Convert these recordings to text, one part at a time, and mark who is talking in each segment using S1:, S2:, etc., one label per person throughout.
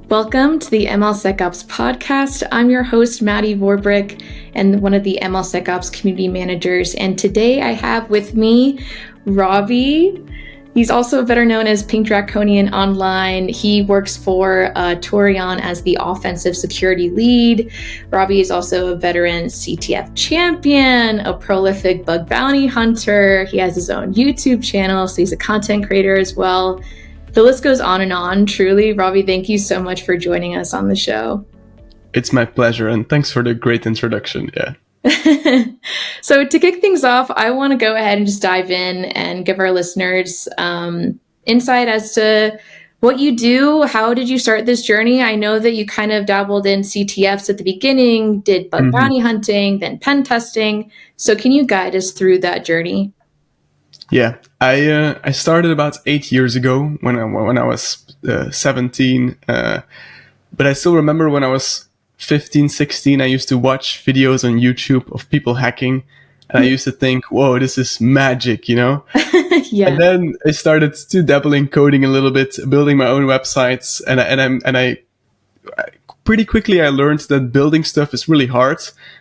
S1: Welcome to the MLSecOps podcast. I'm your host, Madi Vorbrich, and one of the MLSecOps community managers. And today I have with me Robbe. He's also better known as PinkDraconian online. He works for Torion as the offensive security lead. Robbe is also a veteran CTF champion, a prolific bug bounty hunter. He has his own YouTube channel, so he's a content creator as well. The list goes on and on, truly. Robbe, thank you so much for joining us on the show.
S2: It's my pleasure, and thanks for the great introduction. Yeah.
S1: So to kick things off, I want to go ahead and just dive in and give our listeners insight as to what you do. How did you start this journey? I know that you kind of dabbled in CTFs at the beginning, did bug bounty hunting, then pen testing. So can you guide us through that journey?
S2: Yeah, I started about 8 years ago when I was 17, but I still remember when I was 15, 16, I used to watch videos on YouTube of people hacking, and I used to think, whoa, this is magic, you know?
S1: Yeah.
S2: And then I started to dabble in coding a little bit, building my own websites, and I pretty quickly I learned that building stuff is really hard.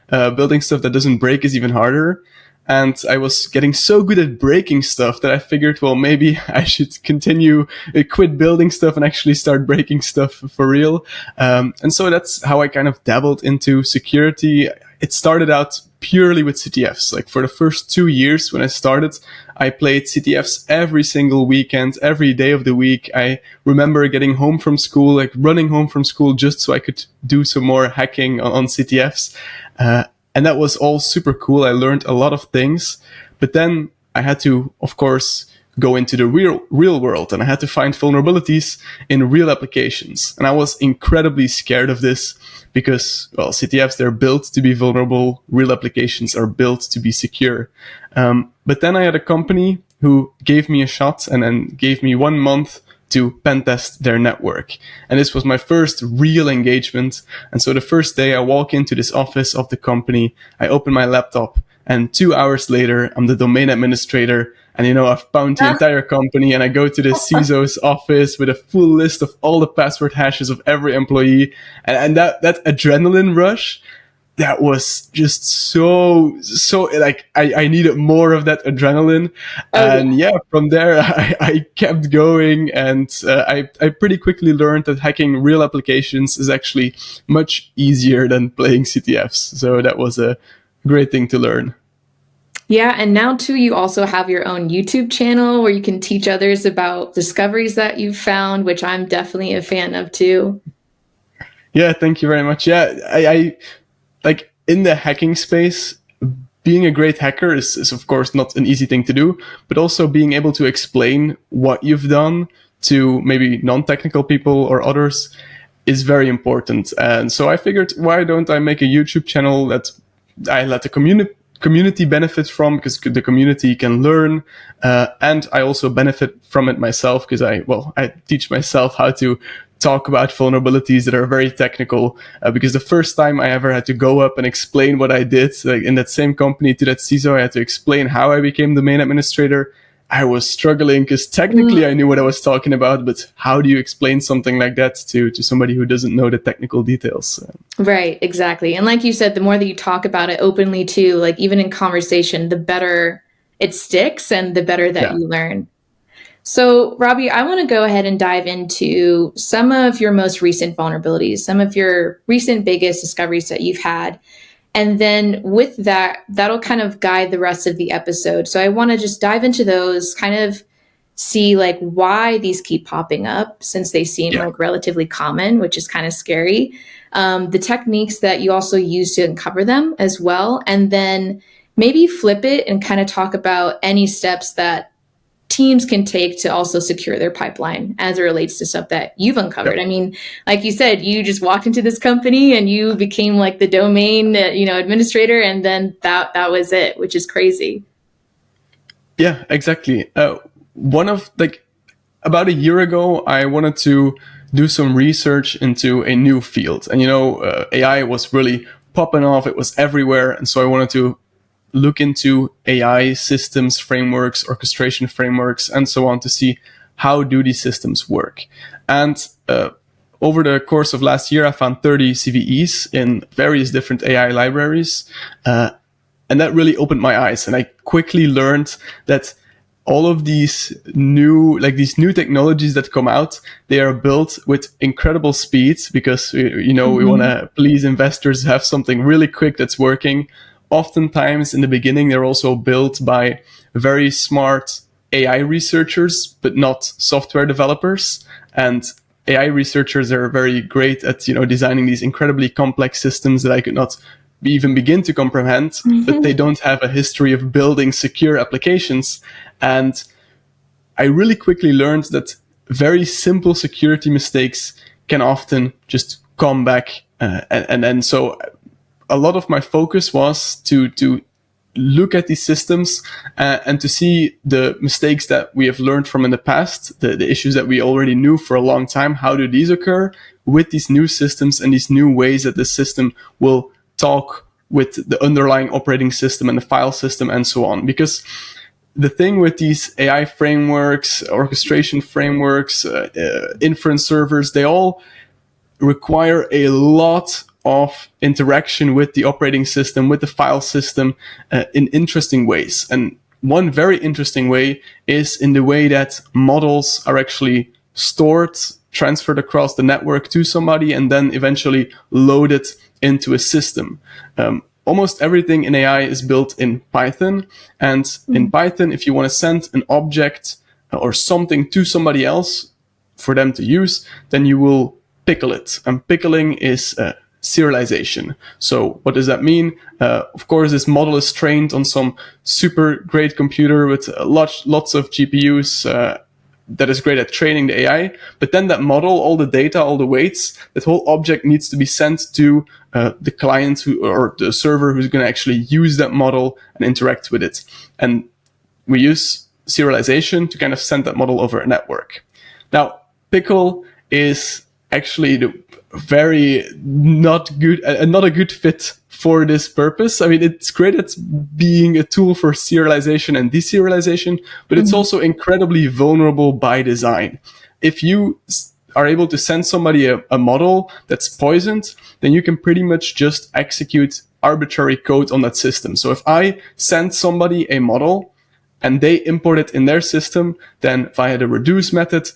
S2: Building stuff that doesn't break is even harder. And I was getting so good at breaking stuff that I figured, well, maybe I should quit building stuff and actually start breaking stuff for real. And so that's how I kind of dabbled into security. It started out purely with CTFs. Like for the first 2 years when I started, I played CTFs every single weekend, every day of the week. I remember getting home from school, like running home from school just so I could do some more hacking on CTFs. And that was all super cool. I learned a lot of things, but then I had to, of course, go into the real world, and I had to find vulnerabilities in real applications. And I was incredibly scared of this because, well, CTFs, they're built to be vulnerable. Real applications are built to be secure. But then I had a company who gave me a shot and then gave me 1 month to pen test their network. And this was my first real engagement. And so the first day I walk into this office of the company, I open my laptop, and 2 hours later, I'm the domain administrator. And, you know, I've found the entire company, and I go to the CISO's office with a full list of all the password hashes of every employee. And that adrenaline rush, that was just so like I needed more of that adrenaline. And yeah, from there I kept going, and I pretty quickly learned that hacking real applications is actually much easier than playing CTFs. So that was a great thing to learn.
S1: Yeah, and now too, you also have your own YouTube channel where you can teach others about discoveries that you've found, which I'm definitely a fan of too.
S2: Yeah, thank you very much. Yeah, I like in the hacking space, being a great hacker is of course not an easy thing to do, but also being able to explain what you've done to maybe non-technical people or others is very important. And so I figured, why don't I make a YouTube channel that I let the community benefit from, because the community can learn, and I also benefit from it myself because I teach myself how to talk about vulnerabilities that are very technical, because the first time I ever had to go up and explain what I did, like in that same company to that CISO, I had to explain how I became the main administrator. I was struggling because technically I knew what I was talking about, but how do you explain something like that to somebody who doesn't know the technical details?
S1: Right, exactly. And like you said, the more that you talk about it openly too, like even in conversation, the better it sticks and the better that you learn. So, Robbe, I want to go ahead and dive into some of your most recent vulnerabilities, some of your recent biggest discoveries that you've had. And then with that, that'll kind of guide the rest of the episode. So I want to just dive into those, kind of see like why these keep popping up, since they seem like relatively common, which is kind of scary. The techniques that you also use to uncover them as well. And then maybe flip it and kind of talk about any steps that teams can take to also secure their pipeline as it relates to stuff that you've uncovered. I mean, like you said, you just walked into this company and you became like the domain, administrator, and then that was it, which is crazy.
S2: Yeah, exactly. About a year ago, I wanted to do some research into a new field, and AI was really popping off. It was everywhere, and so I wanted to look into AI systems, frameworks, orchestration frameworks, and so on to see how do these systems work. And over the course of last year, I found 30 CVEs in various different AI libraries. And that really opened my eyes. And I quickly learned that all of these new technologies that come out, they are built with incredible speed because, we want to please investors, have something really quick that's working. Oftentimes in the beginning, they're also built by very smart AI researchers, but not software developers. And AI researchers are very great at, designing these incredibly complex systems that I could not even begin to comprehend, but they don't have a history of building secure applications. And I really quickly learned that very simple security mistakes can often just come back. And so a lot of my focus was to look at these systems and to see the mistakes that we have learned from in the past, the issues that we already knew for a long time. How do these occur with these new systems and these new ways that the system will talk with the underlying operating system and the file system and so on? Because the thing with these AI frameworks, orchestration frameworks, inference servers, they all require a lot of interaction with the operating system, with the file system, in interesting ways. And one very interesting way is in the way that models are actually stored, transferred across the network to somebody, and then eventually loaded into a system. Almost everything in AI is built in Python. And in Python, if you want to send an object or something to somebody else for them to use, then you will pickle it. And pickling is serialization. So what does that mean? Of course, this model is trained on some super great computer with lots of GPUs that is great at training the AI. But then that model, all the data, all the weights, that whole object needs to be sent to the client or the server who's going to actually use that model and interact with it. And we use serialization to kind of send that model over a network. Now, Pickle is actually very not a good fit for this purpose. I mean, it's great at being a tool for serialization and deserialization, but it's also incredibly vulnerable by design. If you are able to send somebody a model that's poisoned, then you can pretty much just execute arbitrary code on that system. So if I send somebody a model and they import it in their system, then via the reduce method,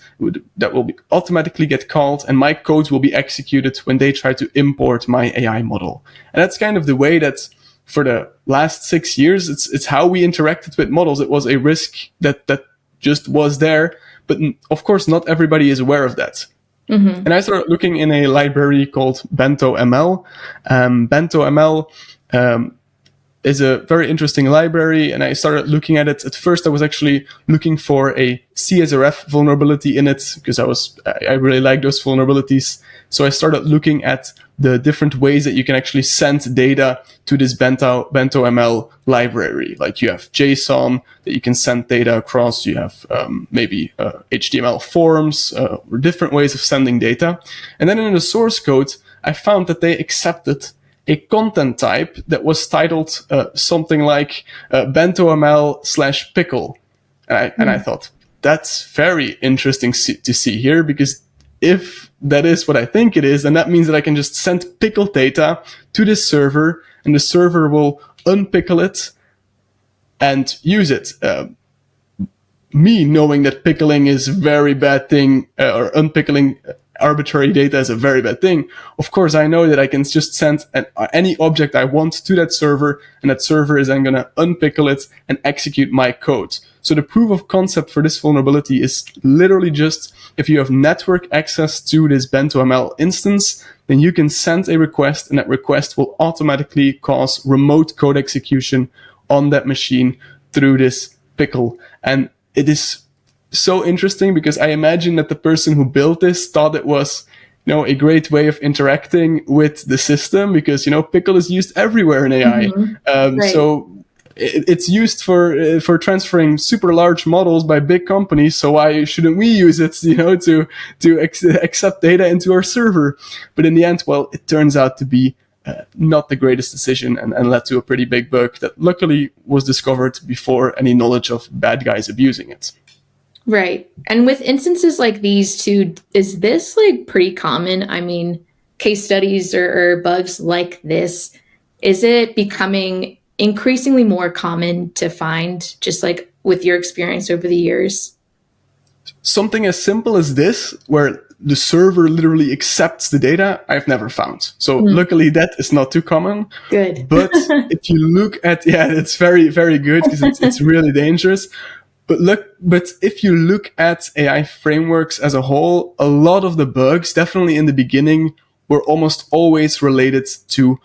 S2: that will automatically get called, and my code will be executed when they try to import my AI model. And that's kind of the way that for the last 6 years, it's how we interacted with models. It was a risk that just was there, but of course, not everybody is aware of that. And I started looking in a library called BentoML. BentoML is a very interesting library, and I started looking at it. At first, I was actually looking for a CSRF vulnerability in it because I really like those vulnerabilities. So I started looking at the different ways that you can actually send data to this BentoML library. Like you have JSON that you can send data across. You have maybe HTML forms, or different ways of sending data. And then in the source code, I found that they accepted a content type that was titled something like BentoML/Pickle. And I thought, that's very interesting to see here, because if that is what I think it is, then that means that I can just send pickle data to this server, and the server will unpickle it and use it. Me knowing that pickling is a very bad thing, or unpickling arbitrary data is a very bad thing, of course I know that I can just send any object I want to that server, and that server is then going to unpickle it and execute my code. So the proof of concept for this vulnerability is literally just if you have network access to this BentoML instance, then you can send a request, and that request will automatically cause remote code execution on that machine through this pickle. And it is so interesting because I imagine that the person who built this thought it was, a great way of interacting with the system, because, Pickle is used everywhere in AI. Right. So it's used for transferring super large models by big companies. So why shouldn't we use it, to accept data into our server? But in the end, well, it turns out to be not the greatest decision, and led to a pretty big bug that luckily was discovered before any knowledge of bad guys abusing it.
S1: Right. And with instances like these too, is this like pretty common? I mean, case studies or bugs like this, is it becoming increasingly more common to find, just like with your experience over the years?
S2: Something as simple as this, where the server literally accepts the data, I've never found. So luckily that is not too common.
S1: Good.
S2: But if you look at, it's very, very good because it's really dangerous. But if you look at AI frameworks as a whole, a lot of the bugs, definitely in the beginning, were almost always related to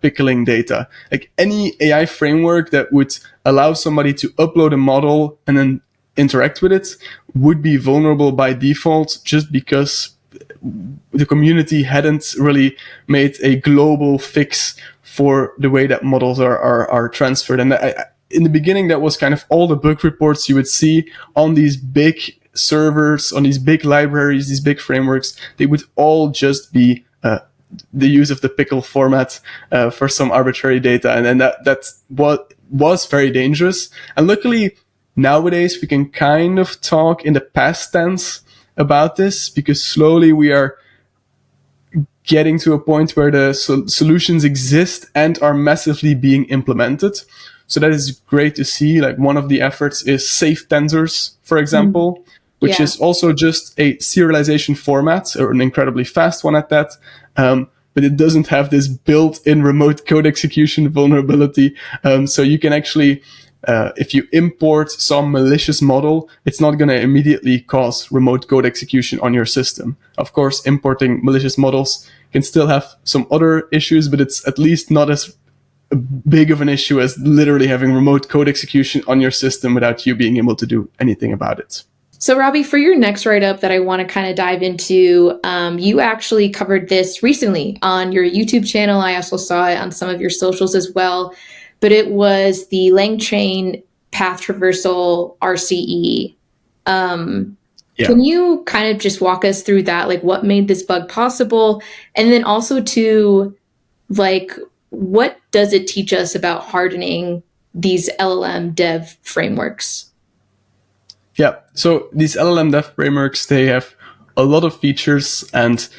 S2: pickling data. Like any AI framework that would allow somebody to upload a model and then interact with it would be vulnerable by default, just because the community hadn't really made a global fix for the way that models are transferred. And in the beginning, that was kind of all the bug reports you would see on these big servers, on these big libraries, these big frameworks. They would all just be the use of the Pickle format for some arbitrary data. And that's what was very dangerous. And luckily, nowadays we can kind of talk in the past tense about this, because slowly we are getting to a point where the solutions exist and are massively being implemented. So that is great to see. Like one of the efforts is safe tensors, for example, which is also just a serialization format, or an incredibly fast one at that. But it doesn't have this built-in remote code execution vulnerability. So you can actually, if you import some malicious model, it's not going to immediately cause remote code execution on your system. Of course, importing malicious models can still have some other issues, but it's at least not as big of an issue as literally having remote code execution on your system without you being able to do anything about it.
S1: So, Robbe, for your next write-up that I want to kind of dive into, you actually covered this recently on your YouTube channel. I also saw it on some of your socials as well. But it was the LangChain path traversal RCE. Can you kind of just walk us through that? Like, what made this bug possible? And then also to, like, what does it teach us about hardening these LLM dev frameworks?
S2: Yeah, so these LLM dev frameworks, they have a lot of features, and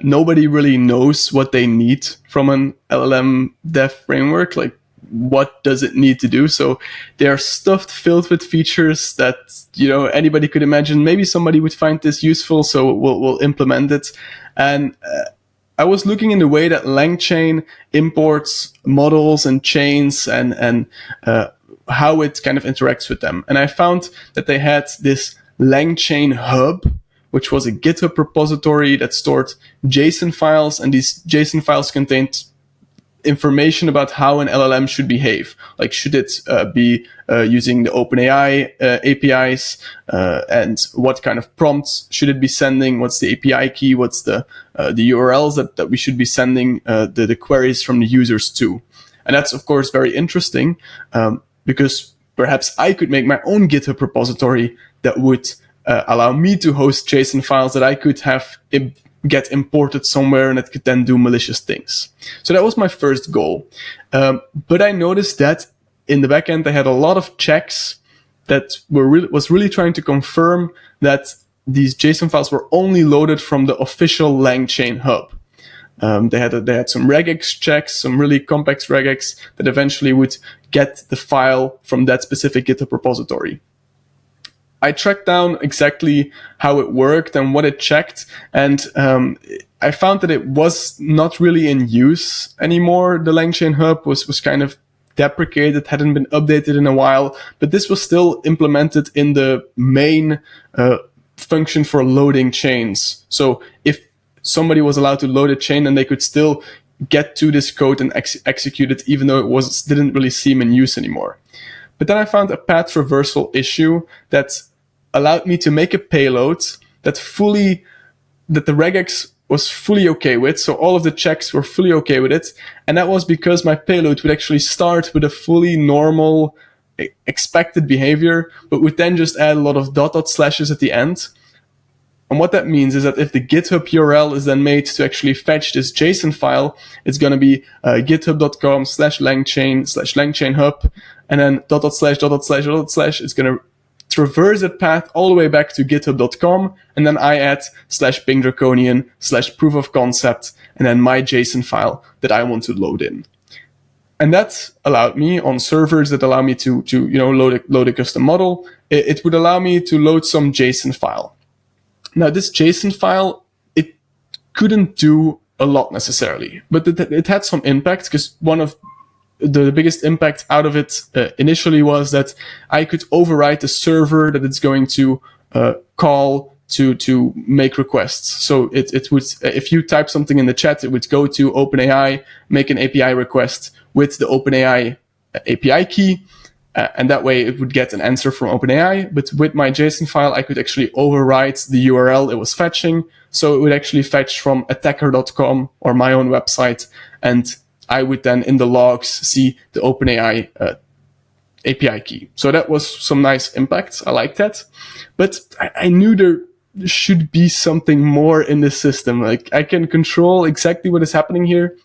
S2: nobody really knows what they need from an LLM dev framework. Like, what does it need to do? So they are stuffed, filled with features that, anybody could imagine. Maybe somebody would find this useful, so we'll implement it. And I was looking in the way that LangChain imports models and chains and how it kind of interacts with them. And I found that they had this LangChain hub, which was a GitHub repository that stored JSON files, and these JSON files contained information about how an LLM should behave. Like, should it be using the OpenAI APIs, and what kind of prompts should it be sending? What's the API key? What's the URLs that we should be sending the queries from the users to? And that's, of course, very interesting, because perhaps I could make my own GitHub repository that would allow me to host JSON files that I could have get imported somewhere, and it could then do malicious things. So that was my first goal. But I noticed that in the backend, they had a lot of checks that was really trying to confirm that these JSON files were only loaded from the official LangChain hub. They had some regex checks, some really complex regex that eventually would get the file from that specific GitHub repository. I tracked down exactly how it worked and what it checked, and I found that it was not really in use anymore. The LangChain hub was kind of deprecated, hadn't been updated in a while, but this was still implemented in the main function for loading chains. So if somebody was allowed to load a chain, then they could still get to this code and execute it, even though it didn't really seem in use anymore. But then I found a path traversal issue that allowed me to make a payload that the regex was fully okay with. So all of the checks were fully okay with it. And that was because my payload would actually start with a fully normal expected behavior, but would then just add a lot of dot slashes at the end. And what that means is that if the GitHub URL is then made to actually fetch this JSON file, it's going to be github.com/langchain/langchain hub, and then dot slash, it's going to traverse that path all the way back to github.com, and then I add /PinkDraconian /proof of concept, and then my JSON file that I want to load in. And that allowed me on servers that allow me to load a custom model. It would allow me to load some JSON file. Now, this JSON file, it couldn't do a lot necessarily, but it had some impact, because one of the biggest impact out of it initially was that I could override the server that it's going to call to make requests. So it would, if you type something in the chat, it would go to OpenAI, make an API request with the OpenAI API key, and that way it would get an answer from OpenAI. But with my JSON file, I could actually override the URL it was fetching. So it would actually fetch from attacker.com or my own website, and I would then in the logs see the OpenAI API key. So that was some nice impact. I like that. But I knew there should be something more in this system. Like, I can control exactly what is happening here.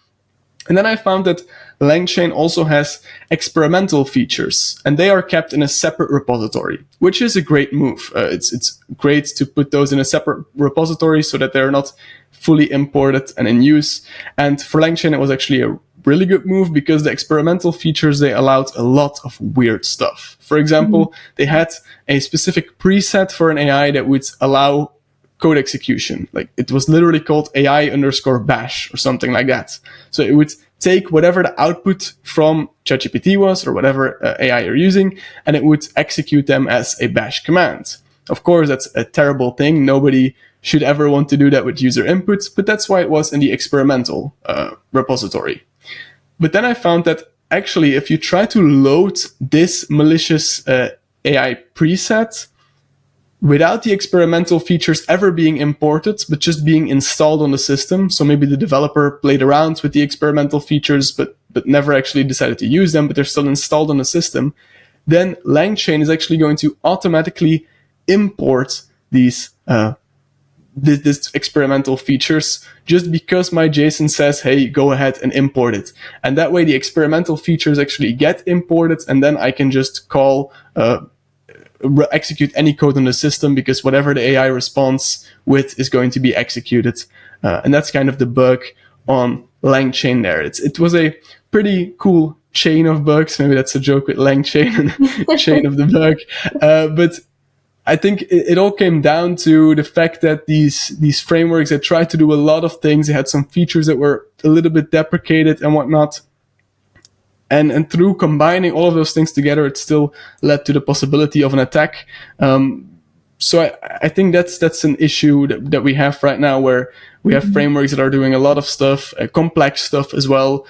S2: And then I found that LangChain also has experimental features, and they are kept in a separate repository, which is a great move. It's great to put those in a separate repository so that they're not fully imported and in use. And for LangChain, it was actually a really good move, because the experimental features, they allowed a lot of weird stuff. For example, they had a specific preset for an AI that would allow code execution. Like, it was literally called AI_bash or something like that. So it would take whatever the output from ChatGPT was, or whatever AI you're using, and it would execute them as a bash command. Of course, that's a terrible thing. Nobody should ever want to do that with user inputs, but that's why it was in the experimental repository. But then I found that actually, if you try to load this malicious AI preset without the experimental features ever being imported, but just being installed on the system, so maybe the developer played around with the experimental features, but never actually decided to use them, but they're still installed on the system, then LangChain is actually going to automatically import these this experimental features, just because my JSON says, hey, go ahead and import it. And that way the experimental features actually get imported, and then I can just call, execute any code on the system, because whatever the AI responds with is going to be executed. And that's kind of the bug on LangChain there. It was a pretty cool chain of bugs. Maybe that's a joke with LangChain, chain of the bug. But I think it all came down to the fact that these frameworks that tried to do a lot of things, they had some features that were a little bit deprecated and whatnot. And through combining all of those things together, it still led to the possibility of an attack. So I think that's an issue that we have right now, where we have frameworks that are doing a lot of stuff, complex stuff as well,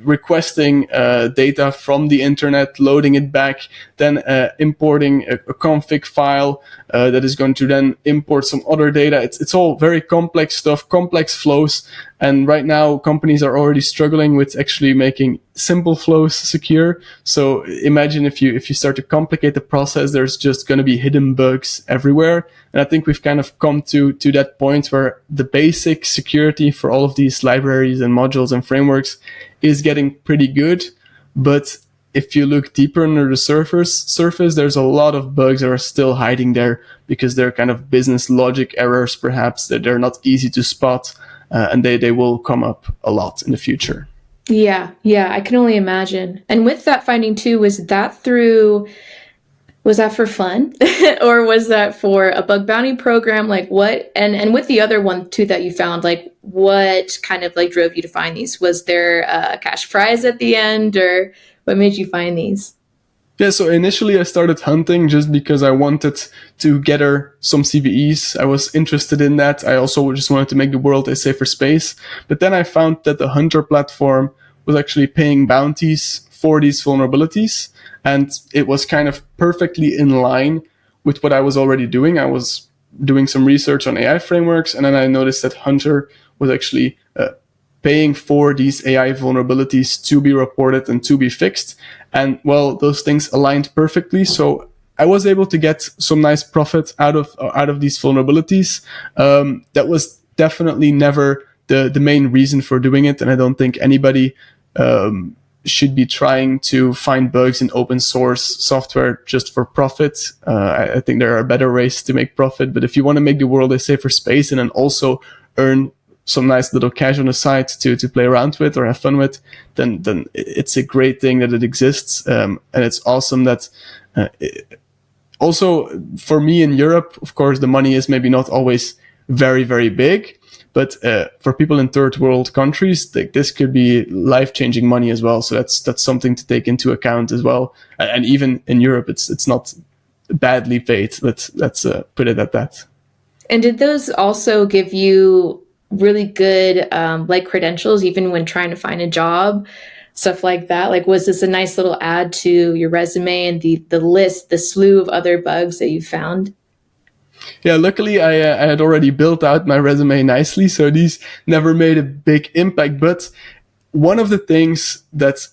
S2: requesting data from the internet, loading it back, then importing a config file that is going to then import some other data. It's all very complex stuff, complex flows. And right now, companies are already struggling with actually making simple flows secure. So imagine if you start to complicate the process, there's just going to be hidden bugs everywhere. And I think we've kind of come to that point where the basic security for all of these libraries and modules and frameworks is getting pretty good. But if you look deeper under the surface, there's a lot of bugs that are still hiding there, because they're kind of business logic errors, perhaps, that they're not easy to spot. And they will come up a lot in the future.
S1: Yeah, I can only imagine. And with that finding too, was that for fun or was that for a bug bounty program? Like what, and with the other one too that you found, like what kind of like drove you to find these? Was there a cash prize at the end, or what made you find these?
S2: Yeah, so initially I started hunting just because I wanted to gather some CVEs. I was interested in that. I also just wanted to make the world a safer space. But then I found that the Hunter platform was actually paying bounties for these vulnerabilities. And it was kind of perfectly in line with what I was already doing. I was doing some research on AI frameworks, and then I noticed that Hunter was actually paying for these AI vulnerabilities to be reported and to be fixed. And well, those things aligned perfectly. So I was able to get some nice profit out of these vulnerabilities. That was definitely never the main reason for doing it. And I don't think anybody should be trying to find bugs in open source software just for profit. I think there are better ways to make profit, but if you want to make the world a safer space and then also earn some nice little cash on the side to play around with or have fun with, then it's a great thing that it exists. And it's awesome that also for me in Europe, of course, the money is maybe not always very, very big, but for people in third world countries, this could be life-changing money as well. So that's something to take into account as well. And even in Europe, it's not badly paid. Let's put it at that.
S1: And did those also give you really good like credentials, even when trying to find a job, stuff like that? Like, was this a nice little add to your resume and the list, the slew of other bugs that you found?
S2: Yeah, luckily I had already built out my resume nicely, so these never made a big impact. But one of the things that,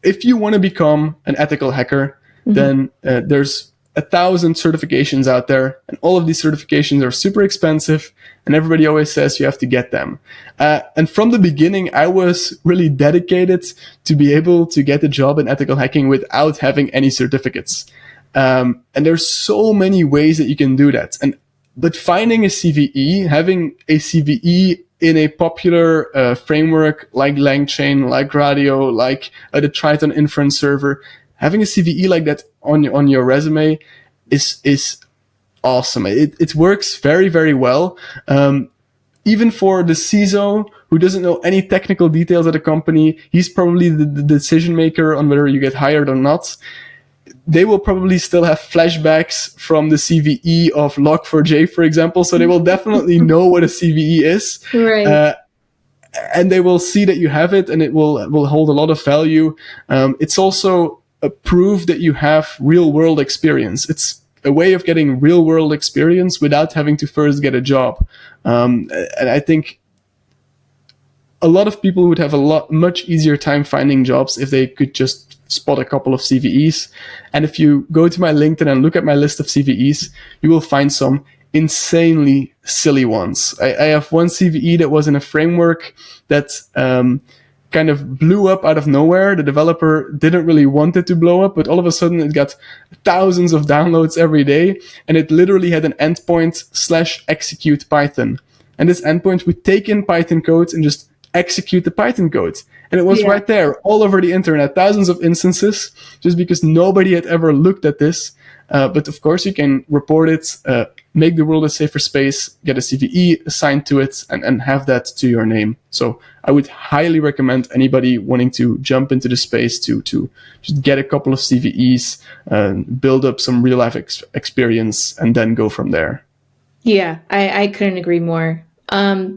S2: if you want to become an ethical hacker, then there's 1,000 certifications out there, and all of these certifications are super expensive, and everybody always says you have to get them. And from the beginning, I was really dedicated to be able to get a job in ethical hacking without having any certificates. And there's so many ways that you can do that. But finding a CVE, having a CVE in a popular framework like LangChain, like Radio, like the Triton inference server, having a CVE like that on your resume is awesome. It works very, very well. Even for the CISO who doesn't know any technical details of the company, he's probably the decision maker on whether you get hired or not. They will probably still have flashbacks from the CVE of Log4j, for example. So they will definitely know what a CVE is.
S1: Right.
S2: And they will see that you have it, and it will hold a lot of value. It's also a proof that you have real world experience. It's a way of getting real world experience without having to first get a job. And I think a lot of people would have much easier time finding jobs if they could just spot a couple of CVEs. And if you go to my LinkedIn and look at my list of CVEs, you will find some insanely silly ones. I have one CVE that was in a framework that kind of blew up out of nowhere. The developer didn't really want it to blow up, but all of a sudden it got thousands of downloads every day, and it literally had an endpoint /execute Python. And this endpoint would take in Python code and just execute the Python code. And it was right there all over the internet, thousands of instances, just because nobody had ever looked at this. But of course, you can report it, make the world a safer space, get a CVE assigned to it, and have that to your name. So I would highly recommend anybody wanting to jump into the space to just get a couple of CVEs, build up some real life experience, and then go from there.
S1: Yeah, I couldn't agree more.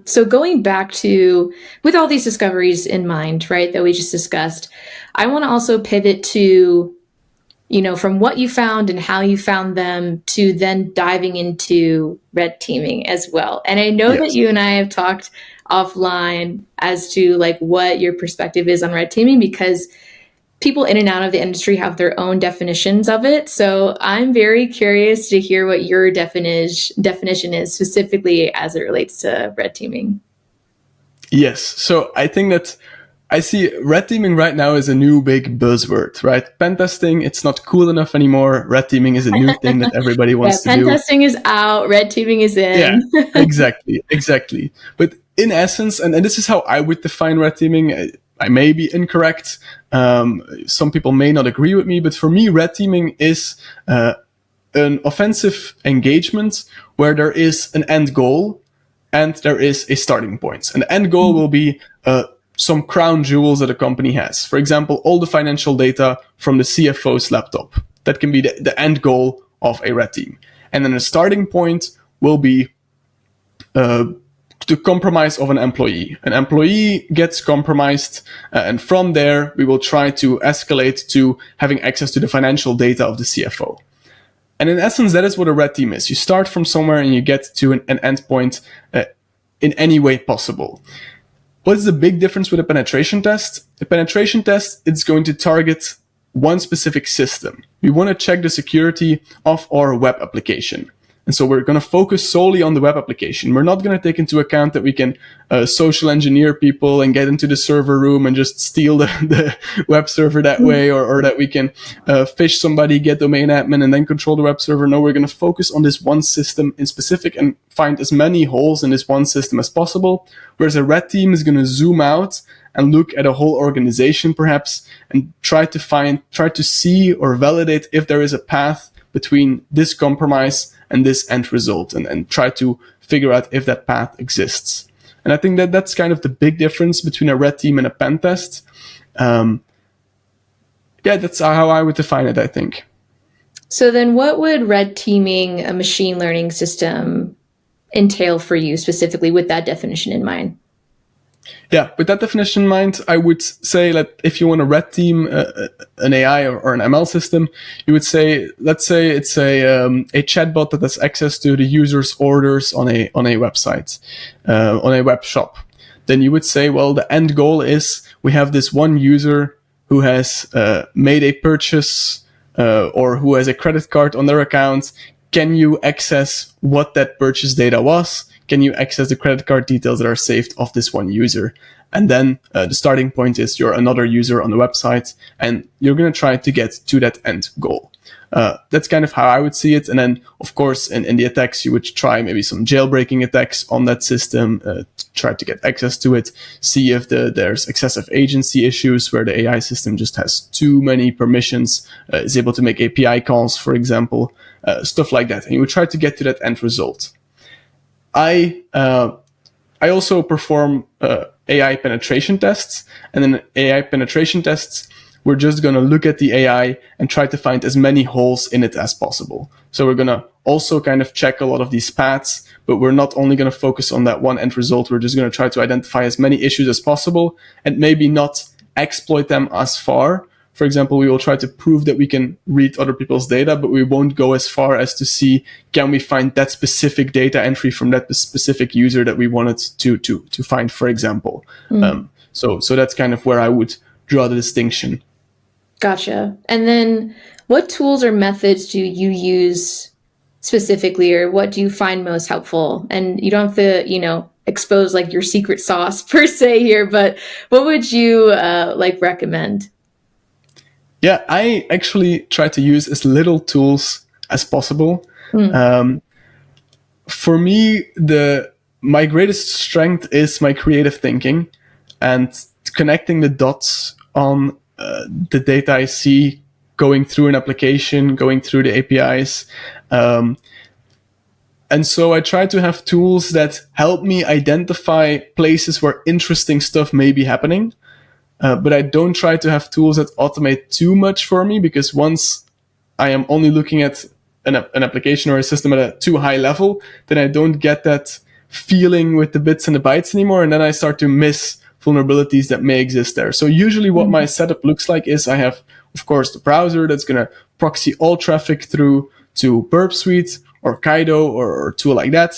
S1: So going back to, with all these discoveries in mind, right, that we just discussed, I want to also pivot to, from what you found and how you found them to then diving into red teaming as well. And I know that you and I have talked offline as to like what your perspective is on red teaming, because people in and out of the industry have their own definitions of it. So I'm very curious to hear what your definition is specifically as it relates to red teaming.
S2: Yes. So I think that I see red teaming right now as a new big buzzword, right? Pen testing, it's not cool enough anymore. Red teaming is a new thing that everybody wants to do.
S1: Pen testing is out, red teaming is in.
S2: Yeah, exactly. But in essence, and this is how I would define red teaming, I may be incorrect. Some people may not agree with me, but for me, red teaming is an offensive engagement where there is an end goal and there is a starting point. And the end goal will be some crown jewels that a company has. For example, all the financial data from the CFO's laptop. That can be the end goal of a red team. And then the starting point will be the compromise of an employee. An employee gets compromised, and from there, we will try to escalate to having access to the financial data of the CFO. And in essence, that is what a red team is. You start from somewhere and you get to an endpoint in any way possible. What is the big difference with a penetration test? A penetration test, it's going to target one specific system. We want to check the security of our web application. And so we're going to focus solely on the web application. We're not going to take into account that we can social engineer people and get into the server room and just steal the web server that way, or that we can phish somebody, get domain admin, and then control the web server. No, we're going to focus on this one system in specific and find as many holes in this one system as possible. Whereas a red team is going to zoom out and look at a whole organization perhaps and try to see or validate if there is a path between this compromise and this end result, and try to figure out if that path exists. And I think that that's kind of the big difference between a red team and a pen test. That's how I would define it, I think.
S1: So then what would red teaming a machine learning system entail for you specifically with that definition in mind?
S2: Yeah, with that definition in mind, I would say that if you want to red team an AI or an ML system, you would say, let's say it's a chatbot that has access to the user's orders on a website, on a web shop. Then you would say, well, the end goal is we have this one user who has made a purchase or who has a credit card on their account. Can you access what that purchase data was? Can you access the credit card details that are saved of this one user? And then the starting point is you're another user on the website, and you're going to try to get to that end goal. That's kind of how I would see it. And then, of course, in the attacks, you would try maybe some jailbreaking attacks on that system, try to get access to it, see if there's excessive agency issues where the AI system just has too many permissions, is able to make API calls, for example, stuff like that. And you would try to get to that end result. I also perform AI penetration tests, and in AI penetration tests, we're just going to look at the AI and try to find as many holes in it as possible. So we're going to also kind of check a lot of these paths, but we're not only going to focus on that one end result. We're just going to try to identify as many issues as possible and maybe not exploit them as far. For example, we will try to prove that we can read other people's data, but we won't go as far as to see, can we find that specific data entry from that specific user that we wanted to find, for example. So that's kind of where I would draw the distinction.
S1: Gotcha. And then what tools or methods do you use specifically, or what do you find most helpful? And you don't have to, expose like your secret sauce per se here, but what would you recommend?
S2: Yeah, I actually try to use as little tools as possible. For me, my greatest strength is my creative thinking and connecting the dots on the data I see going through an application, going through the APIs. And so I try to have tools that help me identify places where interesting stuff may be happening. But I don't try to have tools that automate too much for me, because once I am only looking at an application or a system at a too high level, then I don't get that feeling with the bits and the bytes anymore. And then I start to miss vulnerabilities that may exist there. So usually what my setup looks like is I have, of course, the browser that's going to proxy all traffic through to Burp Suite or Kaido or a tool like that.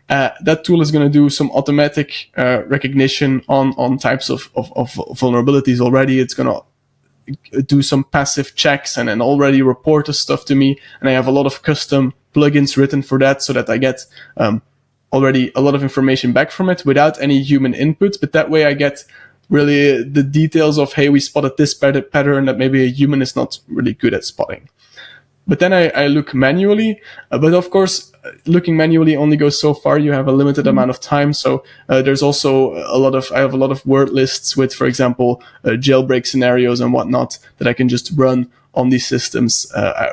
S2: That tool is going to do some automatic recognition on types of vulnerabilities already. It's going to do some passive checks and then already report the stuff to me. And I have a lot of custom plugins written for that so that I get already a lot of information back from it without any human input. But that way I get really the details of, hey, we spotted this pattern that maybe a human is not really good at spotting. But then I look manually. But of course, looking manually only goes so far. You have a limited amount of time. So there's also I have a lot of word lists with, for example, jailbreak scenarios and whatnot that I can just run on these systems,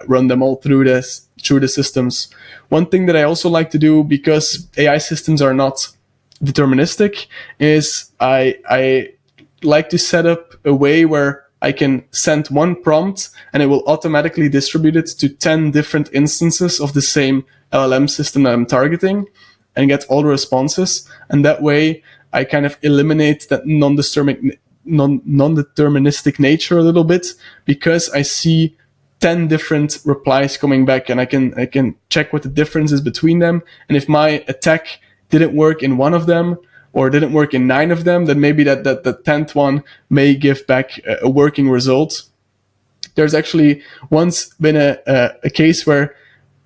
S2: run them all through the systems. One thing that I also like to do, because AI systems are not deterministic, is I like to set up a way where I can send one prompt and it will automatically distribute it to 10 different instances of the same LLM system that I'm targeting and get all the responses. And that way I kind of eliminate that non-deterministic nature a little bit, because I see 10 different replies coming back and I can check what the difference is between them. And if my attack didn't work in one of them, or didn't work in 9 of them, then maybe that 10th one may give back a working result. There's actually once been a case where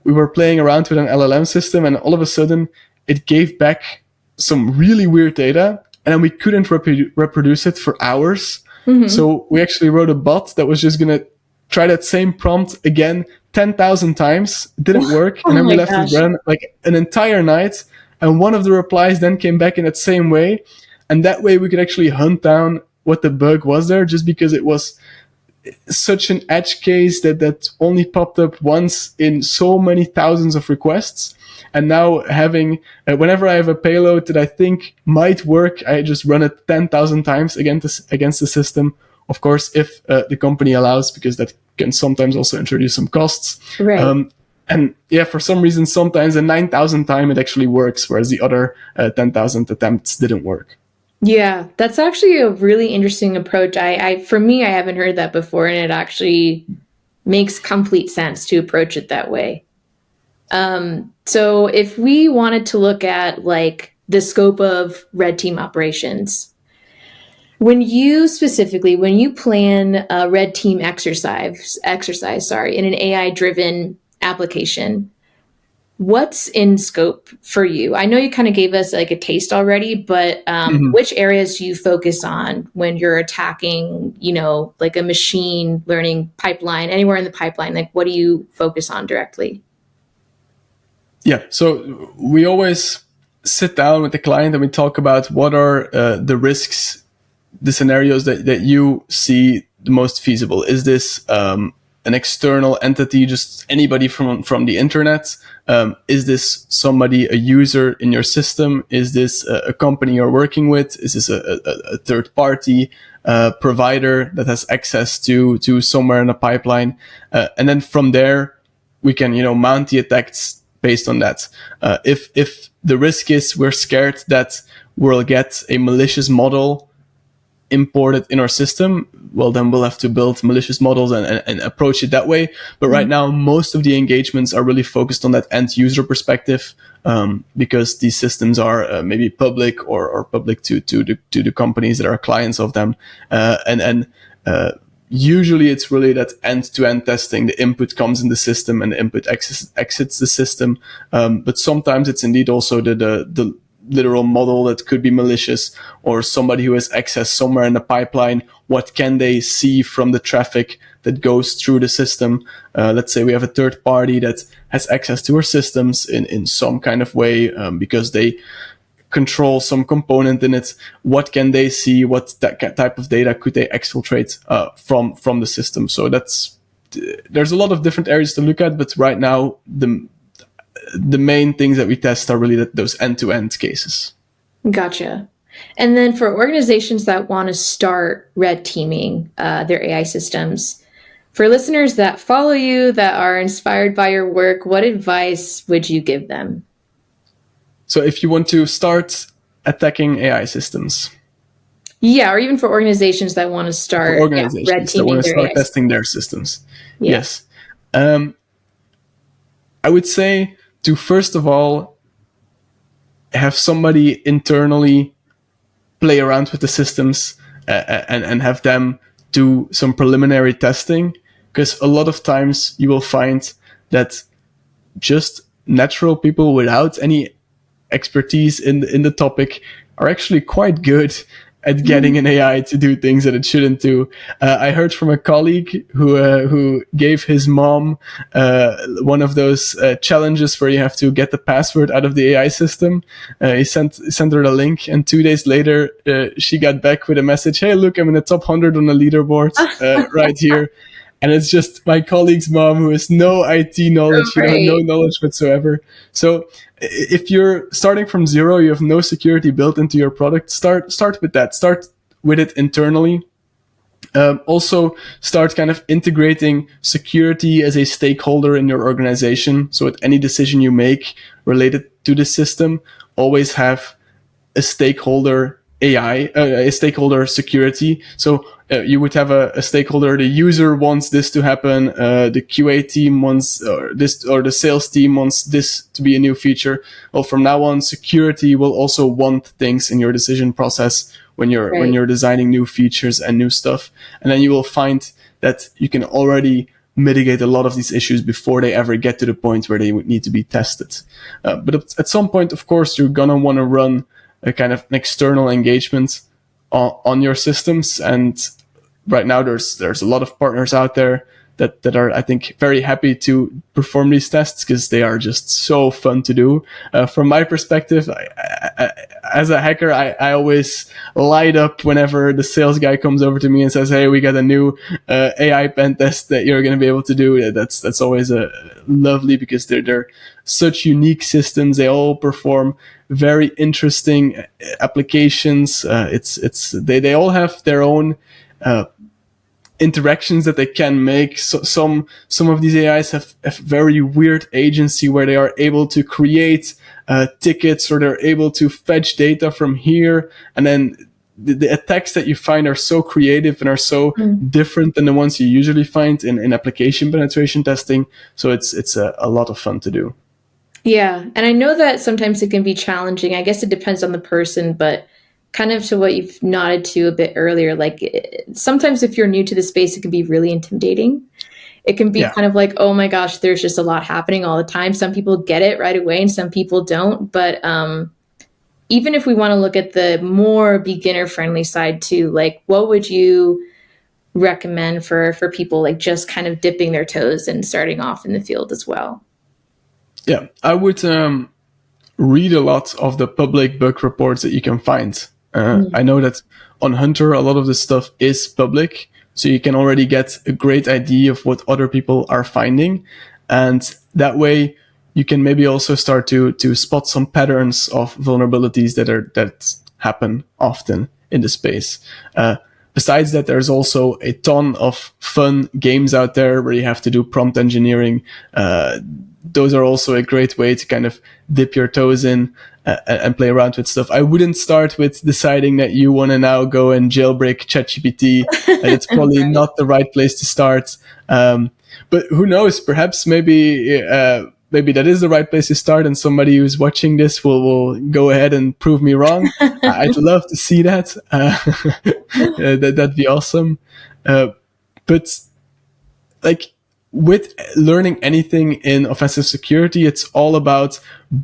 S2: we were playing around with an LLM system, and all of a sudden it gave back some really weird data, and then we couldn't reproduce it for hours. So we actually wrote a bot that was just going to try that same prompt again 10,000 times. It didn't work. And then we left it run like an entire night. And one of the replies then came back in that same way. And that way we could actually hunt down what the bug was there, just because it was such an edge case that only popped up once in so many thousands of requests. And now having, whenever I have a payload that I think might work, I just run it 10,000 times against the system. Of course, if the company allows, because that can sometimes also introduce some costs.
S1: Right.
S2: And yeah, for some reason, sometimes the 9,000th time it actually works, whereas the other 10,000 attempts didn't work.
S1: Yeah, that's actually a really interesting approach. For me, I haven't heard that before, and it actually makes complete sense to approach it that way. So if we wanted to look at like the scope of red team operations, when you plan a red team exercise, in an AI-driven application, what's in scope for you? I know you kind of gave us like a taste already, but which areas do you focus on when you're attacking, like a machine learning pipeline, anywhere in the pipeline? Like, what do you focus on directly?
S2: Yeah, so we always sit down with the client and we talk about what are the risks, the scenarios that you see the most feasible. Is this an external entity, just anybody from the internet? Is this somebody, a user in your system? Is this a company you're working with? Is this a third party provider that has access to somewhere in a pipeline? And then from there, we can, mount the attacks based on that. If the risk is we're scared that we'll get a malicious model imported in our system, well, then we'll have to build malicious models and approach it that way. But right now, most of the engagements are really focused on that end user perspective, because these systems are maybe public or public to the companies that are clients of them. Usually it's really that end-to-end testing. The input comes in the system and the input exits the system. But sometimes it's indeed also the literal model that could be malicious, or somebody who has access somewhere in the pipeline. What can they see from the traffic that goes through the system? Let's say we have a third party that has access to our systems in some kind of way, because they control some component in it. What can they see? What type of data could they exfiltrate from the system? So there's a lot of different areas to look at, but right now the main things that we test are really those end-to-end cases.
S1: Gotcha. And then for organizations that want to start red teaming their AI systems, for listeners that follow you, that are inspired by your work, what advice would you give them?
S2: So if you want to start attacking AI systems.
S1: Yeah, or even for organizations that want to start red teaming
S2: that want to start
S1: AI
S2: testing their systems.
S1: Yeah.
S2: Yes. I would say to first of all have somebody internally play around with the systems and have them do some preliminary testing, because a lot of times you will find that just natural people without any expertise in the topic are actually quite good at getting an AI to do things that it shouldn't do. I heard from a colleague who gave his mom one of those challenges where you have to get the password out of the AI system. He sent her the link, and 2 days later she got back with a message, "Hey, look, I'm in the top 100 on the leaderboard right here." And it's just my colleague's mom who has no IT knowledge, no knowledge whatsoever. So if you're starting from zero, you have no security built into your product, start with that. Start with it internally. Also start kind of integrating security as a stakeholder in your organization. So with any decision you make related to the system, always have a stakeholder a stakeholder security. So you would have a stakeholder, the user wants this to happen, the QA team wants this, or the sales team wants this to be a new feature. Well, from now on, security will also want things in your decision process when you're designing new features and new stuff. And then you will find that you can already mitigate a lot of these issues before they ever get to the point where they would need to be tested. But at some point, of course, you're gonna want to run a kind of an external engagement on your systems. And right now there's a lot of partners out there that are, I think, very happy to perform these tests because they are just so fun to do. From my perspective, I, as a hacker, I always light up whenever the sales guy comes over to me and says, "Hey, we got a new AI pen test that you're going to be able to do." That's always lovely because they're such unique systems. They all perform very interesting applications. They all have their own interactions that they can make. So some of these AIs have very weird agency where they are able to create tickets, or they're able to fetch data from here, and then the attacks that you find are so creative and are so different than the ones you usually find in application penetration testing. So it's a lot of fun to do.
S1: Yeah, and I know that sometimes it can be challenging. I guess it depends on the person, but kind of to what you've nodded to a bit earlier, like sometimes if you're new to the space, it can be really intimidating. It can be kind of like, oh my gosh, there's just a lot happening all the time. Some people get it right away and some people don't. But even if we want to look at the more beginner friendly side too, like what would you recommend for people like just kind of dipping their toes and starting off in the field as well?
S2: Yeah, I would read a lot of the public bug reports that you can find. I know that on Hunter, a lot of this stuff is public, so you can already get a great idea of what other people are finding. And that way you can maybe also start to spot some patterns of vulnerabilities that happen often in the space. Besides that, there's also a ton of fun games out there where you have to do prompt engineering. Those are also a great way to kind of dip your toes in and play around with stuff. I wouldn't start with deciding that you want to now go and jailbreak ChatGPT. It's probably not the right place to start. But who knows? Perhaps maybe that is the right place to start, and somebody who's watching this will go ahead and prove me wrong. I'd love to see that. That'd be awesome. But like, with learning anything in offensive security, it's all about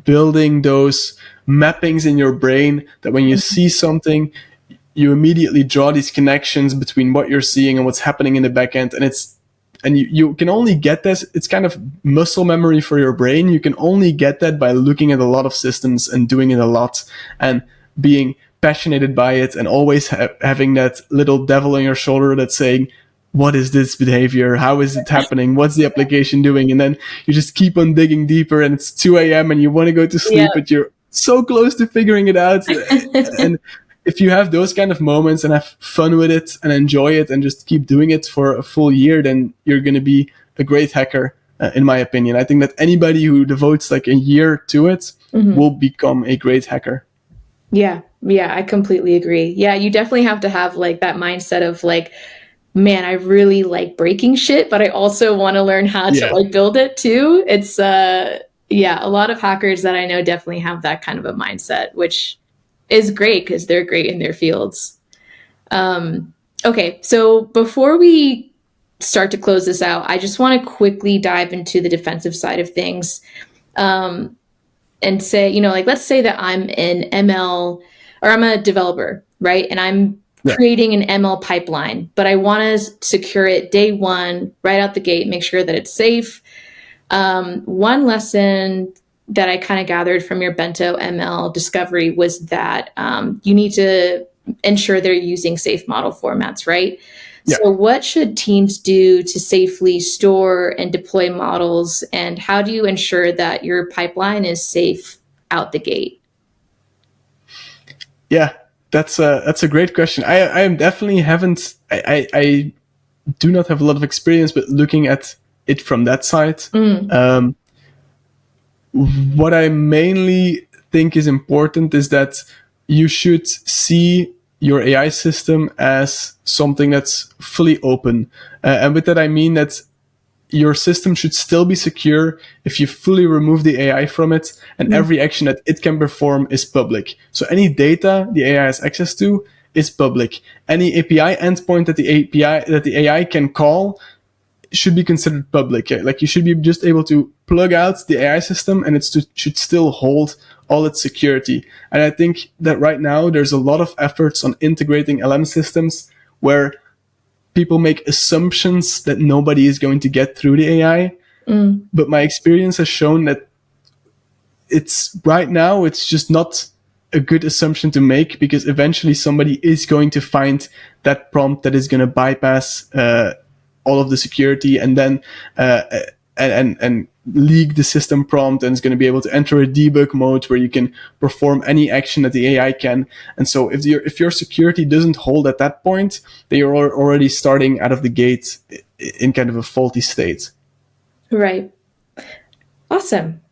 S2: building those mappings in your brain that when you see something, you immediately draw these connections between what you're seeing and what's happening in the backend. And you can only get this. It's kind of muscle memory for your brain. You can only get that by looking at a lot of systems and doing it a lot and being passionate by it, and always having that little devil on your shoulder that's saying, what is this behavior? How is it happening? What's the application doing? And then you just keep on digging deeper, and it's 2 a.m. and you want to go to sleep, but you're so close to figuring it out. And if you have those kind of moments and have fun with it and enjoy it and just keep doing it for a full year, then you're going to be a great hacker, in my opinion. I think that anybody who devotes like a year to it will become a great hacker.
S1: Yeah, I completely agree. Yeah, you definitely have to have like that mindset of like, man, I really like breaking shit, but I also want to learn how to like build it too. It's a lot of hackers that I know definitely have that kind of a mindset, which is great because they're great in their fields. Okay, so before we start to close this out, I just want to quickly dive into the defensive side of things, and say, like, let's say that I'm an ML, or I'm a developer, right? And I'm creating an ML pipeline, but I want to secure it day one, right out the gate, make sure that it's safe. One lesson that I kind of gathered from your BentoML discovery was that you need to ensure they're using safe model formats, right? Yeah. So what should teams do to safely store and deploy models, and how do you ensure that your pipeline is safe out the gate?
S2: Yeah. That's a great question. I am definitely haven't. I do not have a lot of experience, but looking at it from that side, what I mainly think is important is that you should see your AI system as something that's fully open, and with that I mean that your system should still be secure if you fully remove the AI from it, and every action that it can perform is public. So any data the AI has access to is public. Any API endpoint that the AI can call should be considered public. Like, you should be just able to plug out the AI system, and should still hold all its security. And I think that right now there's a lot of efforts on integrating LM systems where people make assumptions that nobody is going to get through the AI. But my experience has shown that it's just not a good assumption to make, because eventually somebody is going to find that prompt that is going to bypass all of the security, and then and leak the system prompt, and is going to be able to enter a debug mode where you can perform any action that the AI can. And so if your security doesn't hold at that point, then you're already starting out of the gate in kind of a faulty state.
S1: Right. Awesome.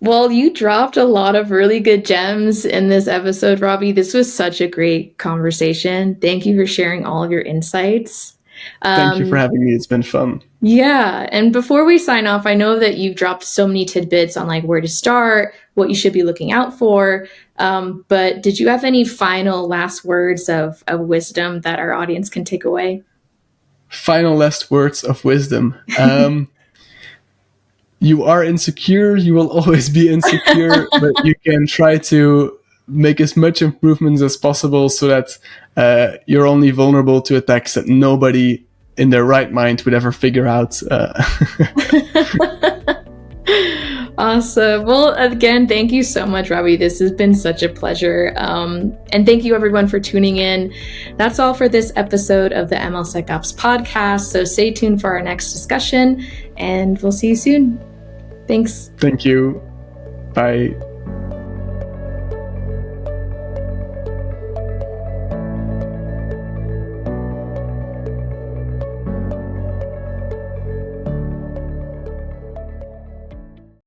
S1: Well, you dropped a lot of really good gems in this episode, Robbe. This was such a great conversation. Thank you for sharing all of your insights.
S2: Thank you for having me. It's been fun.
S1: Yeah. And before we sign off, I know that you've dropped so many tidbits on like where to start, what you should be looking out for. But did you have any final last words of wisdom that our audience can take away?
S2: Final last words of wisdom. You are insecure. You will always be insecure, but you can try to make as much improvements as possible so that you're only vulnerable to attacks that nobody in their right mind would ever figure out.
S1: Awesome. Well, again, thank you so much, Robbe. This has been such a pleasure. And thank you everyone for tuning in. That's all for this episode of the MLSecOps podcast. So stay tuned for our next discussion, and we'll see you soon. Thanks.
S2: Thank you. Bye.